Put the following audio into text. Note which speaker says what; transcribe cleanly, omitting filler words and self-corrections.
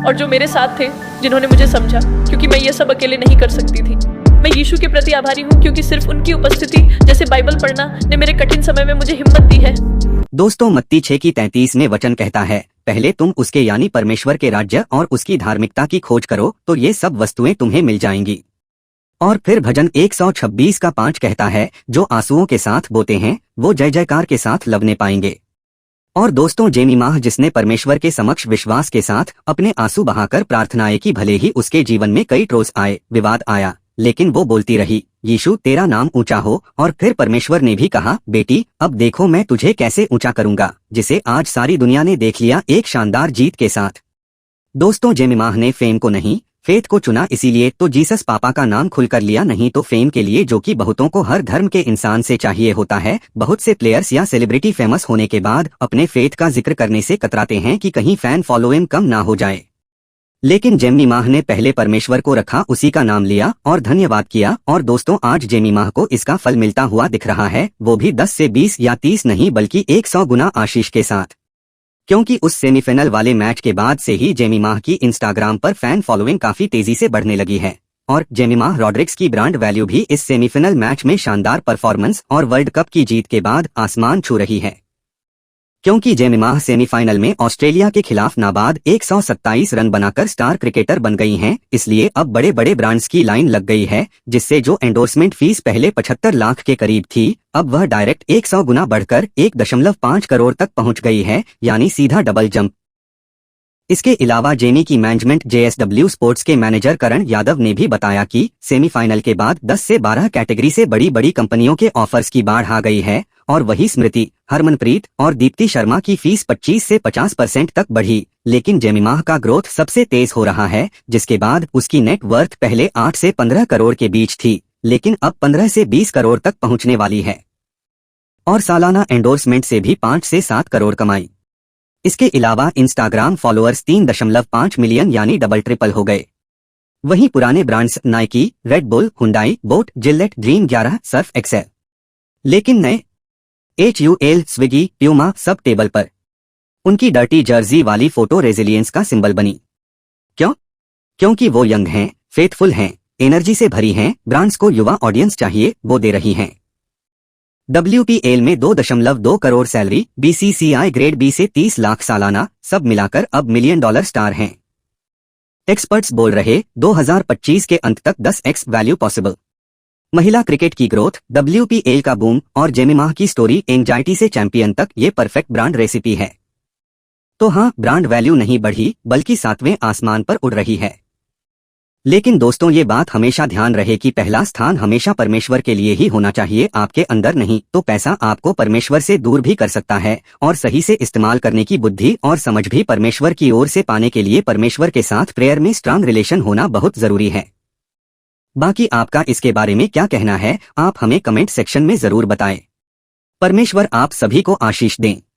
Speaker 1: और जो मेरे साथ थे, जिन्होंने मुझे समझा, क्योंकि मैं ये सब अकेले नहीं कर सकती थी। मैं यीशु के प्रति आभारी हूँ, क्योंकि सिर्फ उनकी उपस्थिति, जैसे बाइबल पढ़ना, ने मेरे कठिन समय में मुझे हिम्मत दी है।
Speaker 2: दोस्तों, मत्ती 6:33 में वचन कहता है, पहले तुम उसके यानी परमेश्वर के राज्य और उसकी धार्मिकता की खोज करो तो ये सब वस्तुएं तुम्हें मिल जाएंगी। और फिर भजन 126:5 कहता है, जो आंसुओं के साथ बोते हैं वो जय जयकार के साथ लवने पाएंगे। और दोस्तों, जेमी माह जिसने परमेश्वर के समक्ष विश्वास के साथ अपने आंसू बहाकर प्रार्थनाएं की, भले ही उसके जीवन में कई ट्रोस आए, विवाद आया, लेकिन वो बोलती रही, यीशु तेरा नाम ऊंचा हो। और फिर परमेश्वर ने भी कहा, बेटी अब देखो मैं तुझे कैसे ऊंचा करूंगा, जिसे आज सारी दुनिया ने देख लिया एक शानदार जीत के साथ। दोस्तों, जेमी माह ने फेम को नहीं, फेथ को चुना, इसीलिए तो जीसस पापा का नाम खुलकर लिया, नहीं तो फेम के लिए, जो कि बहुतों को हर धर्म के इंसान से चाहिए होता है। बहुत से प्लेयर्स या सेलिब्रिटी फेमस होने के बाद अपने फेथ का जिक्र करने से कतराते हैं कि कहीं फैन फॉलोइंग कम ना हो जाए। लेकिन जेमी माह ने पहले परमेश्वर को रखा, उसी का नाम लिया और धन्यवाद किया। और दोस्तों, आज जेमी माह को इसका फल मिलता हुआ दिख रहा है, वो भी 10 से 20 या 30 नहीं बल्कि 100 गुना आशीष के साथ। क्योंकि उस सेमीफाइनल वाले मैच के बाद से ही जेमी माह की इंस्टाग्राम पर फैन फॉलोइंग काफी तेजी से बढ़ने लगी है। और जेमी माह रॉड्रिक्स की ब्रांड वैल्यू भी इस सेमीफाइनल मैच में शानदार परफॉर्मेंस और वर्ल्ड कप की जीत के बाद आसमान छू रही है। क्योंकि जेमी माह सेमीफाइनल में ऑस्ट्रेलिया के खिलाफ नाबाद 127 रन बनाकर स्टार क्रिकेटर बन गई हैं, इसलिए अब बड़े बड़े ब्रांड्स की लाइन लग गई है, जिससे जो एंडोर्समेंट फीस पहले 75 लाख के करीब थी, अब वह डायरेक्ट 100 गुना बढ़कर 1.5 करोड़ तक पहुंच गई है, यानी सीधा डबल जंप। इसके अलावा जेमी की मैनेजमेंट JSW स्पोर्ट्स के मैनेजर करण यादव ने भी बताया कि सेमीफाइनल के बाद 10 से 12 कैटेगरी से बड़ी बड़ी कंपनियों के ऑफर्स की बाढ़ आ गई है, और वही स्मृति, हरमनप्रीत और दीप्ति शर्मा की फीस 25 से 50% तक बढ़ी। लेकिन जेमी माह का ग्रोथ सबसे तेज हो रहा है, जिसके बाद उसकी नेट वर्थ पहले 8 से 15 करोड़ के बीच थी, लेकिन अब 15 से 20 करोड़ तक पहुंचने वाली है। और सालाना एंडोर्समेंट से भी 5 से 7 करोड़ कमाई। इसके अलावा इंस्टाग्राम फॉलोअर्स 3.5 मिलियन यानी डबल ट्रिपल हो गए। वहीं पुराने brands Nike, Red Bull, Hyundai, boAt, Gillette, Dream 11, Surf Excel, लेकिन नए HUL, स्विगी, प्यूमा सब टेबल पर। उनकी डर्टी जर्सी वाली फोटो रेजिलियंस का सिंबल बनी। क्यों? क्योंकि वो यंग हैं, फेथफुल हैं, एनर्जी से भरी हैं, ब्रांड्स को युवा ऑडियंस चाहिए, वो दे रही हैं। WPL में 2.2 crore salary, BCCI grade B से 30 लाख सालाना, सब मिलाकर अब $1 मिलियन स्टार हैं। एक्सपर्ट्स बोल रहे 2025 के अंत तक 10x वैल्यू पॉसिबल। महिला क्रिकेट की ग्रोथ, WPL का बूम और जेमी माह की स्टोरी, एंजाइटी से चैंपियन तक, ये परफेक्ट ब्रांड रेसिपी है। तो हाँ, ब्रांड वैल्यू नहीं बढ़ी बल्कि 7वें आसमान पर उड़ रही है। लेकिन दोस्तों, ये बात हमेशा ध्यान रहे कि पहला स्थान हमेशा परमेश्वर के लिए ही होना चाहिए, आपके अंदर नहीं। तो पैसा आपको परमेश्वर से दूर भी कर सकता है, और सही से इस्तेमाल करने की बुद्धि और समझ भी परमेश्वर की ओर से पाने के लिए परमेश्वर के साथ प्रेयर में स्ट्रांग रिलेशन होना बहुत जरूरी है। बाकी आपका इसके बारे में क्या कहना है, आप हमें कमेंट सेक्शन में जरूर बताएं। परमेश्वर आप सभी को आशीष दें।